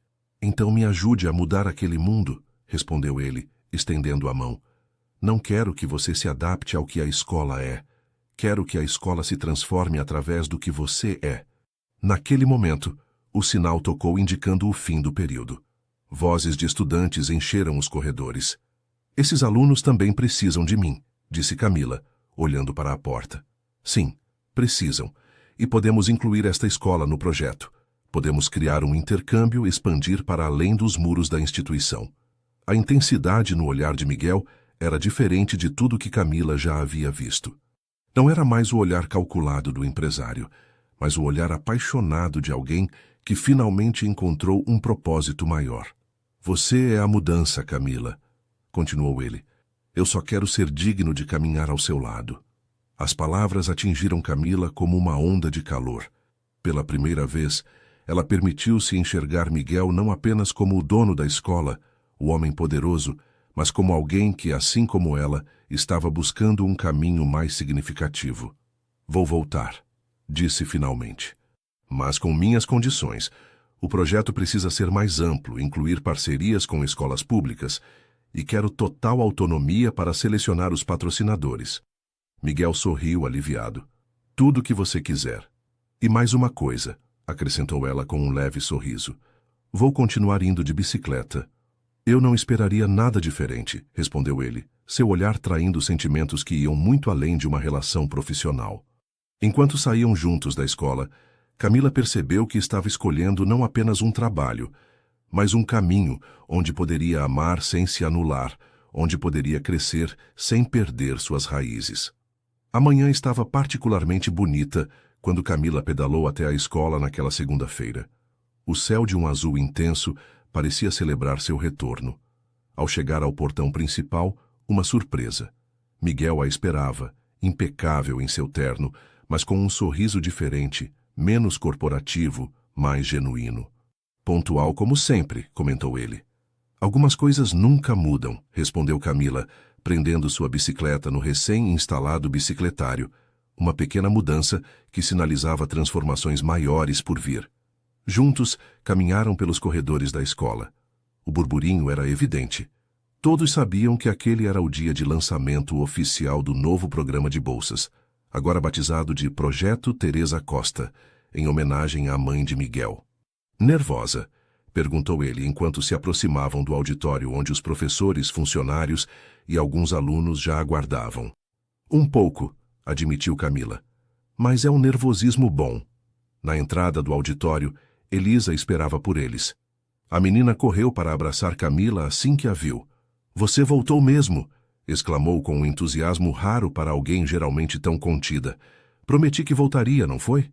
Speaker 1: Então me ajude a mudar aquele mundo, respondeu ele, estendendo a mão. Não quero que você se adapte ao que a escola é. Quero que a escola se transforme através do que você é. Naquele momento, o sinal tocou indicando o fim do período. Vozes de estudantes encheram os corredores. Esses alunos também precisam de mim, disse Camila, olhando para a porta. Sim, precisam. E podemos incluir esta escola no projeto. Podemos criar um intercâmbio e expandir para além dos muros da instituição. A intensidade no olhar de Miguel era diferente de tudo que Camila já havia visto. Não era mais o olhar calculado do empresário, mas o olhar apaixonado de alguém que finalmente encontrou um propósito maior. Você é a mudança, Camila, continuou ele. Eu só quero ser digno de caminhar ao seu lado. As palavras atingiram Camila como uma onda de calor. Pela primeira vez, ela permitiu-se enxergar Miguel não apenas como o dono da escola, o homem poderoso, mas como alguém que, assim como ela, estava buscando um caminho mais significativo. Vou voltar, disse finalmente. Mas com minhas condições. O projeto precisa ser mais amplo, incluir parcerias com escolas públicas, e quero total autonomia para selecionar os patrocinadores. Miguel sorriu aliviado. Tudo o que você quiser. E mais uma coisa, acrescentou ela com um leve sorriso. Vou continuar indo de bicicleta. Eu não esperaria nada diferente, respondeu ele, seu olhar traindo sentimentos que iam muito além de uma relação profissional. Enquanto saíam juntos da escola, Camila percebeu que estava escolhendo não apenas um trabalho, mas um caminho onde poderia amar sem se anular, onde poderia crescer sem perder suas raízes. A manhã estava particularmente bonita quando Camila pedalou até a escola naquela segunda-feira. O céu de um azul intenso parecia celebrar seu retorno. Ao chegar ao portão principal, uma surpresa. Miguel a esperava, impecável em seu terno, mas com um sorriso diferente, menos corporativo, mais genuíno. Pontual como sempre, comentou ele. Algumas coisas nunca mudam, respondeu Camila, prendendo sua bicicleta no recém-instalado bicicletário, uma pequena mudança que sinalizava transformações maiores por vir. Juntos, caminharam pelos corredores da escola. O burburinho era evidente. Todos sabiam que aquele era o dia de lançamento oficial do novo programa de bolsas, agora batizado de Projeto Teresa Costa, em homenagem à mãe de Miguel. Nervosa? Perguntou ele enquanto se aproximavam do auditório onde os professores, funcionários e alguns alunos já aguardavam. Um pouco, admitiu Camila. Mas é um nervosismo bom. Na entrada do auditório, Elisa esperava por eles. A menina correu para abraçar Camila assim que a viu. Você voltou mesmo, exclamou com um entusiasmo raro para alguém geralmente tão contida. Prometi que voltaria, não foi?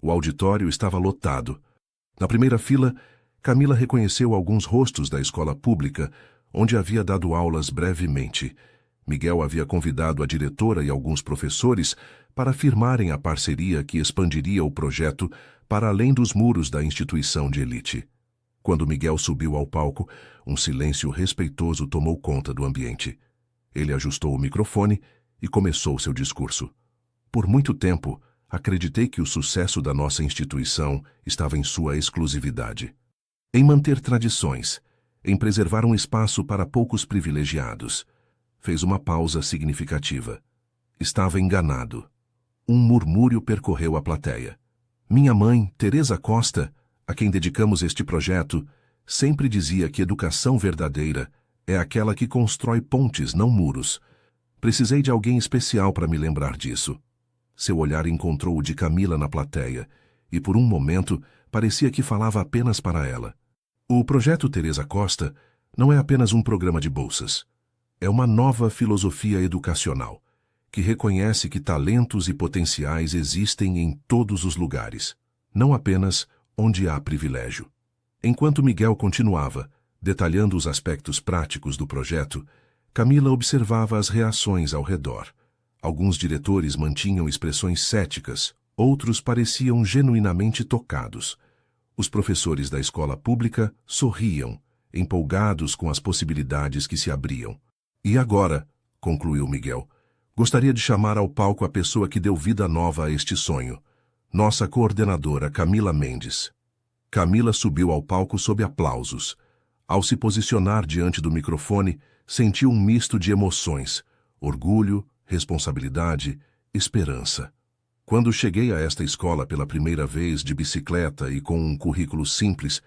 Speaker 1: O auditório estava lotado. Na primeira fila, Camila reconheceu alguns rostos da escola pública, onde havia dado aulas brevemente. Miguel havia convidado a diretora e alguns professores para firmarem a parceria que expandiria o projeto para além dos muros da instituição de elite. Quando Miguel subiu ao palco, um silêncio respeitoso tomou conta do ambiente. Ele ajustou o microfone e começou seu discurso. Por muito tempo, acreditei que o sucesso da nossa instituição estava em sua exclusividade. Em manter tradições, em preservar um espaço para poucos privilegiados. Fez uma pausa significativa. Estava enganado. Um murmúrio percorreu a plateia. Minha mãe, Teresa Costa, a quem dedicamos este projeto, sempre dizia que educação verdadeira é aquela que constrói pontes, não muros. Precisei de alguém especial para me lembrar disso. Seu olhar encontrou o de Camila na plateia, e por um momento parecia que falava apenas para ela. O projeto Teresa Costa não é apenas um programa de bolsas. É uma nova filosofia educacional, que reconhece que talentos e potenciais existem em todos os lugares, não apenas onde há privilégio. Enquanto Miguel continuava, detalhando os aspectos práticos do projeto, Camila observava as reações ao redor. Alguns diretores mantinham expressões céticas, outros pareciam genuinamente tocados. Os professores da escola pública sorriam, empolgados com as possibilidades que se abriam. E agora, concluiu Miguel, gostaria de chamar ao palco a pessoa que deu vida nova a este sonho, nossa coordenadora Camila Mendes. Camila subiu ao palco sob aplausos. Ao se posicionar diante do microfone, sentiu um misto de emoções, orgulho, responsabilidade, esperança. Quando cheguei a esta escola pela primeira vez de bicicleta e com um currículo simples,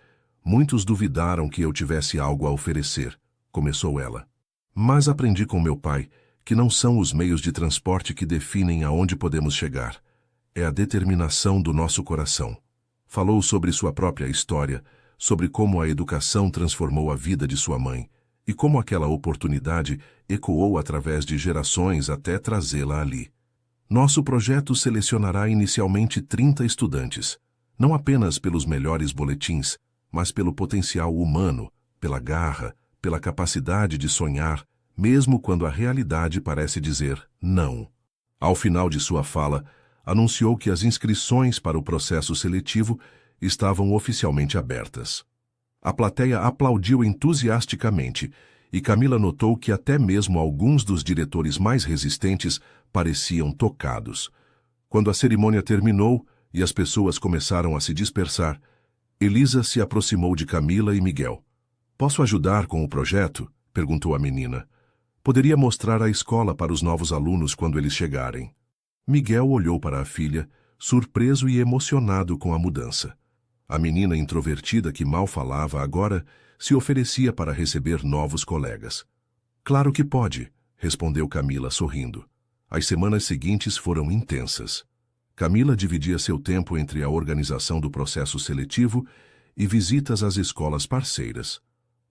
Speaker 1: muitos duvidaram que eu tivesse algo a oferecer, começou ela. Mas aprendi com meu pai que não são os meios de transporte que definem aonde podemos chegar. É a determinação do nosso coração. Falou sobre sua própria história, sobre como a educação transformou a vida de sua mãe e como aquela oportunidade ecoou através de gerações até trazê-la ali. Nosso projeto selecionará inicialmente 30 estudantes, não apenas pelos melhores boletins, mas pelo potencial humano, pela garra, pela capacidade de sonhar, mesmo quando a realidade parece dizer não. Ao final de sua fala, anunciou que as inscrições para o processo seletivo estavam oficialmente abertas. A plateia aplaudiu entusiasticamente e Camila notou que até mesmo alguns dos diretores mais resistentes pareciam tocados. Quando a cerimônia terminou e as pessoas começaram a se dispersar, Elisa se aproximou de Camila e Miguel. Posso ajudar com o projeto? Perguntou a menina. Poderia mostrar a escola para os novos alunos quando eles chegarem. Miguel olhou para a filha, surpreso e emocionado com a mudança. A menina introvertida que mal falava agora se oferecia para receber novos colegas. Claro que pode, respondeu Camila sorrindo. As semanas seguintes foram intensas. Camila dividia seu tempo entre a organização do processo seletivo e visitas às escolas parceiras.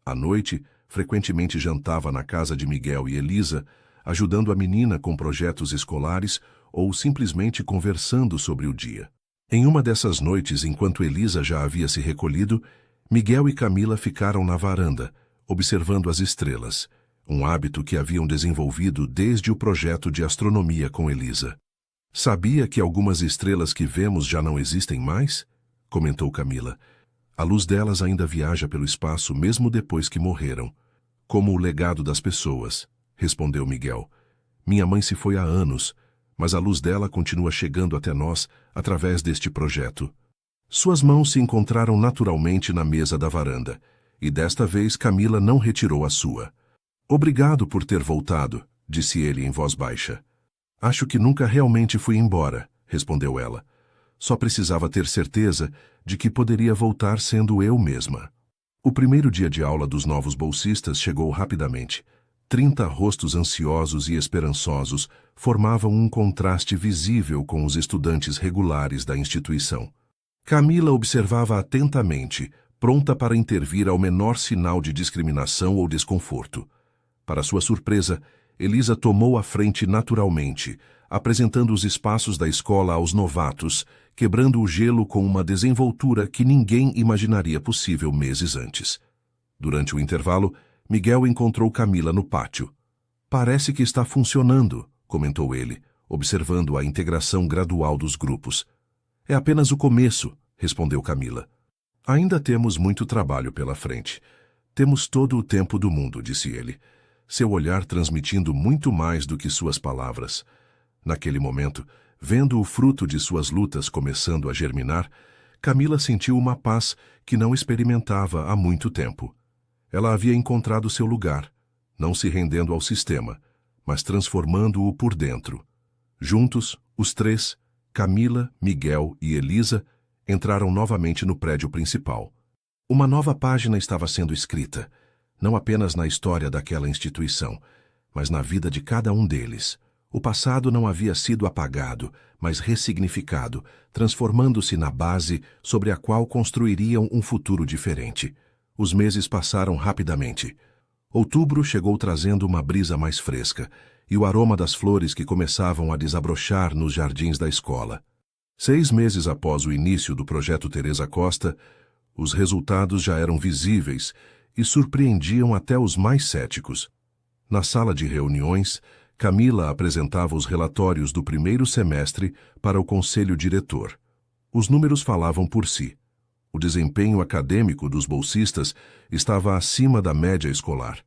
Speaker 1: À noite, frequentemente jantava na casa de Miguel e Elisa, ajudando a menina com projetos escolares ou simplesmente conversando sobre o dia. Em uma dessas noites, enquanto Elisa já havia se recolhido, Miguel e Camila ficaram na varanda, observando as estrelas, um hábito que haviam desenvolvido desde o projeto de astronomia com Elisa. Sabia que algumas estrelas que vemos já não existem mais? Comentou Camila. A luz delas ainda viaja pelo espaço mesmo depois que morreram. Como o legado das pessoas, respondeu Miguel. Minha mãe se foi há anos, mas a luz dela continua chegando até nós através deste projeto. Suas mãos se encontraram naturalmente na mesa da varanda, e desta vez Camila não retirou a sua. Obrigado por ter voltado, disse ele em voz baixa. Acho que nunca realmente fui embora, respondeu ela. Só precisava ter certeza de que poderia voltar sendo eu mesma. O primeiro dia de aula dos novos bolsistas chegou rapidamente. 30 rostos ansiosos e esperançosos formavam um contraste visível com os estudantes regulares da instituição. Camila observava atentamente, pronta para intervir ao menor sinal de discriminação ou desconforto. Para sua surpresa, Elisa tomou a frente naturalmente, apresentando os espaços da escola aos novatos, quebrando o gelo com uma desenvoltura que ninguém imaginaria possível meses antes. Durante o intervalo, Miguel encontrou Camila no pátio. Parece que está funcionando, comentou ele, observando a integração gradual dos grupos. É apenas o começo, respondeu Camila. Ainda temos muito trabalho pela frente. Temos todo o tempo do mundo, disse ele, seu olhar transmitindo muito mais do que suas palavras. Naquele momento, vendo o fruto de suas lutas começando a germinar, Camila sentiu uma paz que não experimentava há muito tempo. Ela havia encontrado seu lugar, não se rendendo ao sistema, mas transformando-o por dentro. Juntos, os três, Camila, Miguel e Elisa, entraram novamente no prédio principal. Uma nova página estava sendo escrita, não apenas na história daquela instituição, mas na vida de cada um deles. O passado não havia sido apagado, mas ressignificado, transformando-se na base sobre a qual construiriam um futuro diferente. Os meses passaram rapidamente. Outubro chegou trazendo uma brisa mais fresca e o aroma das flores que começavam a desabrochar nos jardins da escola. 6 meses após o início do projeto Teresa Costa, os resultados já eram visíveis e surpreendiam até os mais céticos. Na sala de reuniões, Camila apresentava os relatórios do primeiro semestre para o conselho diretor. Os números falavam por si. O desempenho acadêmico dos bolsistas estava acima da média escolar.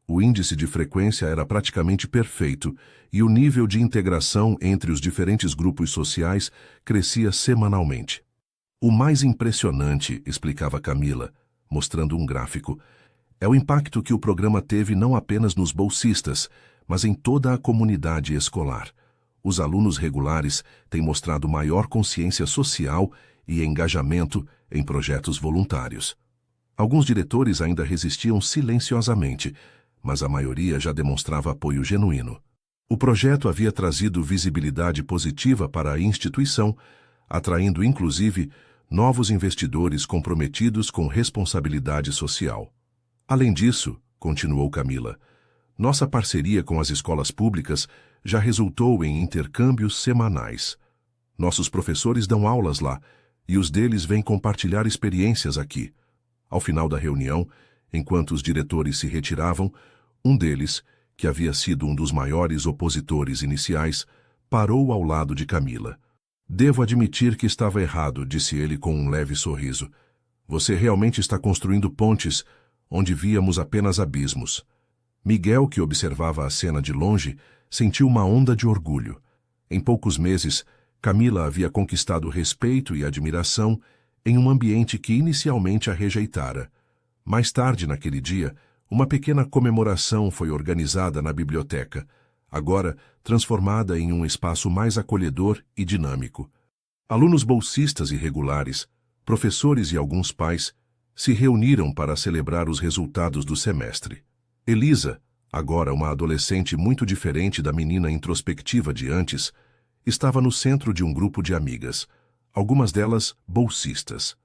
Speaker 1: O índice de frequência era praticamente perfeito e o nível de integração entre os diferentes grupos sociais crescia semanalmente. O mais impressionante, explicava Camila, mostrando um gráfico, é o impacto que o programa teve não apenas nos bolsistas, mas em toda a comunidade escolar. Os alunos regulares têm mostrado maior consciência social e engajamento em projetos voluntários. Alguns diretores ainda resistiam silenciosamente, mas a maioria já demonstrava apoio genuíno. O projeto havia trazido visibilidade positiva para a instituição, atraindo inclusive novos investidores comprometidos com responsabilidade social. Além disso, continuou Camila, nossa parceria com as escolas públicas já resultou em intercâmbios semanais. Nossos professores dão aulas lá e os deles vêm compartilhar experiências aqui. Ao final da reunião, enquanto os diretores se retiravam, um deles, que havia sido um dos maiores opositores iniciais, parou ao lado de Camila. Devo admitir que estava errado, disse ele com um leve sorriso. Você realmente está construindo pontes onde víamos apenas abismos. Miguel, que observava a cena de longe, sentiu uma onda de orgulho. Em poucos meses, Camila havia conquistado respeito e admiração, em um ambiente que inicialmente a rejeitara. Mais tarde naquele dia, uma pequena comemoração foi organizada na biblioteca, agora transformada em um espaço mais acolhedor e dinâmico. Alunos bolsistas irregulares, professores e alguns pais se reuniram para celebrar os resultados do semestre. Elisa, agora uma adolescente muito diferente da menina introspectiva de antes, estava no centro de um grupo de amigas, algumas delas bolsistas.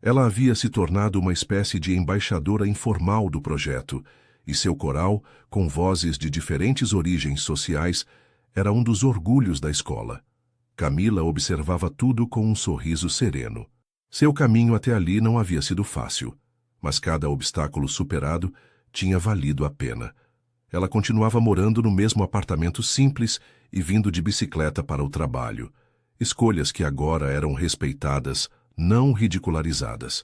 Speaker 1: Ela havia se tornado uma espécie de embaixadora informal do projeto, e seu coral, com vozes de diferentes origens sociais, era um dos orgulhos da escola. Camila observava tudo com um sorriso sereno. Seu caminho até ali não havia sido fácil, mas cada obstáculo superado tinha valido a pena. Ela continuava morando no mesmo apartamento simples e vindo de bicicleta para o trabalho. Escolhas que agora eram respeitadas, não ridicularizadas.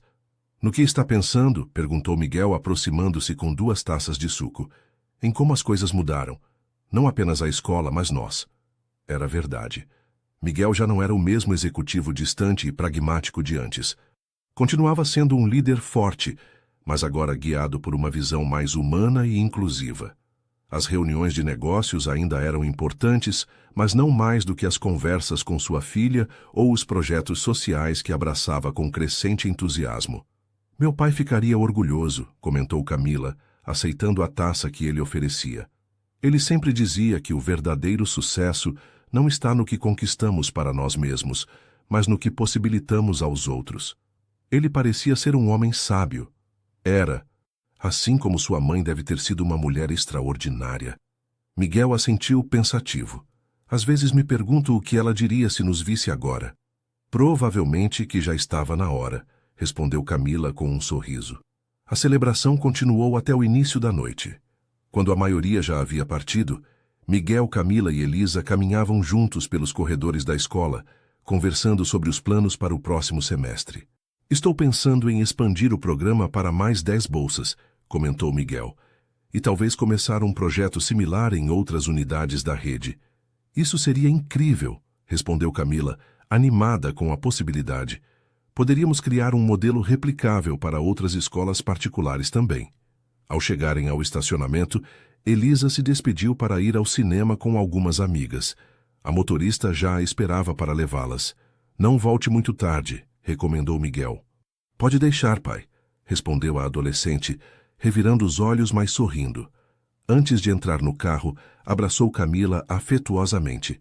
Speaker 1: No que está pensando? Perguntou Miguel, aproximando-se com 2 taças de suco. Em como as coisas mudaram. Não apenas a escola, mas nós. Era verdade. Miguel já não era o mesmo executivo distante e pragmático de antes. Continuava sendo um líder forte, mas agora guiado por uma visão mais humana e inclusiva. As reuniões de negócios ainda eram importantes, mas não mais do que as conversas com sua filha ou os projetos sociais que abraçava com crescente entusiasmo. Meu pai ficaria orgulhoso, comentou Camila, aceitando a taça que ele oferecia. Ele sempre dizia que o verdadeiro sucesso não está no que conquistamos para nós mesmos, mas no que possibilitamos aos outros. Ele parecia ser um homem sábio. Era. Assim como sua mãe deve ter sido uma mulher extraordinária. Miguel assentiu pensativo. Às vezes me pergunto o que ela diria se nos visse agora. Provavelmente que já estava na hora, respondeu Camila com um sorriso. A celebração continuou até o início da noite. Quando a maioria já havia partido, Miguel, Camila e Elisa caminhavam juntos pelos corredores da escola, conversando sobre os planos para o próximo semestre. Estou pensando em expandir o programa para mais 10 bolsas, comentou Miguel, e talvez começar um projeto similar em outras unidades da rede. Isso seria incrível, respondeu Camila, animada com a possibilidade. Poderíamos criar um modelo replicável para outras escolas particulares também. Ao chegarem ao estacionamento, Elisa se despediu para ir ao cinema com algumas amigas. A motorista já a esperava para levá-las. Não volte muito tarde, recomendou Miguel. Pode deixar, pai, respondeu a adolescente, revirando os olhos, mas sorrindo. Antes de entrar no carro, abraçou Camila afetuosamente,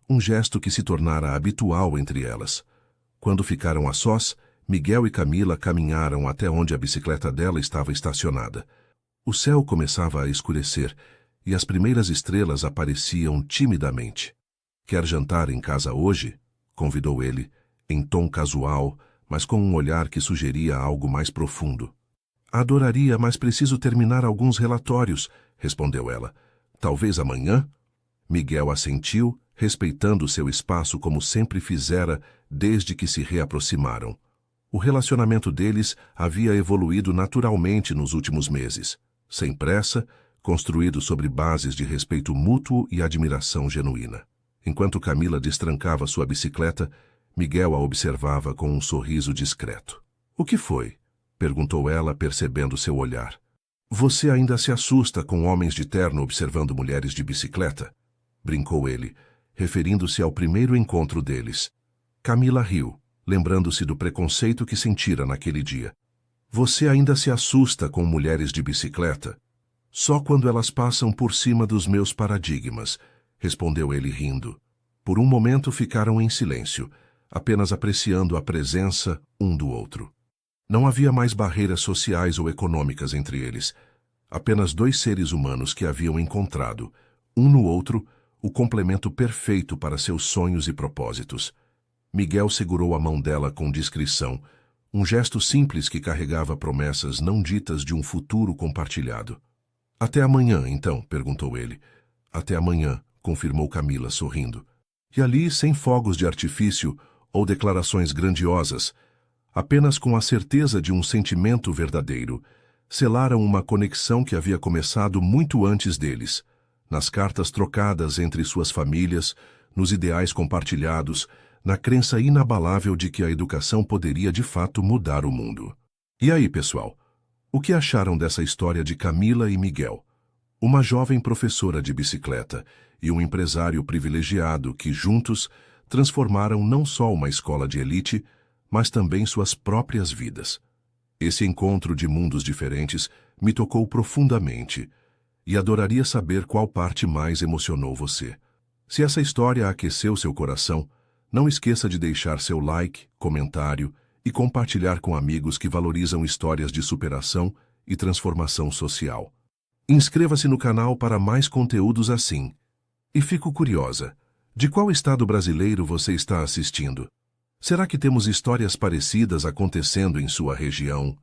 Speaker 1: um gesto que se tornara habitual entre elas. Quando ficaram a sós, Miguel e Camila caminharam até onde a bicicleta dela estava estacionada. O céu começava a escurecer e as primeiras estrelas apareciam timidamente. Quer jantar em casa hoje? Convidou ele, em tom casual, mas com um olhar que sugeria algo mais profundo. Adoraria, mas preciso terminar alguns relatórios, respondeu ela. Talvez amanhã? Miguel assentiu, respeitando seu espaço como sempre fizera desde que se reaproximaram. O relacionamento deles havia evoluído naturalmente nos últimos meses, sem pressa, construído sobre bases de respeito mútuo e admiração genuína. Enquanto Camila destrancava sua bicicleta, Miguel a observava com um sorriso discreto. O que foi? Perguntou ela, percebendo seu olhar. Você ainda se assusta com homens de terno observando mulheres de bicicleta? Brincou ele, referindo-se ao primeiro encontro deles. Camila riu, lembrando-se do preconceito que sentira naquele dia. Você ainda se assusta com mulheres de bicicleta? Só quando elas passam por cima dos meus paradigmas, respondeu ele rindo. Por um momento ficaram em silêncio, apenas apreciando a presença um do outro. Não havia mais barreiras sociais ou econômicas entre eles. Apenas 2 seres humanos que haviam encontrado, um no outro, o complemento perfeito para seus sonhos e propósitos. Miguel segurou a mão dela com discrição, um gesto simples que carregava promessas não ditas de um futuro compartilhado. Até amanhã, então, perguntou ele. Até amanhã, confirmou Camila, sorrindo. E ali, sem fogos de artifício ou declarações grandiosas, apenas com a certeza de um sentimento verdadeiro, selaram uma conexão que havia começado muito antes deles, nas cartas trocadas entre suas famílias, nos ideais compartilhados, na crença inabalável de que a educação poderia de fato mudar o mundo. E aí, pessoal? O que acharam dessa história de Camila e Miguel? Uma jovem professora de bicicleta e um empresário privilegiado que, juntos, transformaram não só uma escola de elite, mas também suas próprias vidas. Esse encontro de mundos diferentes me tocou profundamente e adoraria saber qual parte mais emocionou você. Se essa história aqueceu seu coração, não esqueça de deixar seu like, comentário e compartilhar com amigos que valorizam histórias de superação e transformação social. Inscreva-se no canal para mais conteúdos assim. E fico curiosa, de qual estado brasileiro você está assistindo? Será que temos histórias parecidas acontecendo em sua região?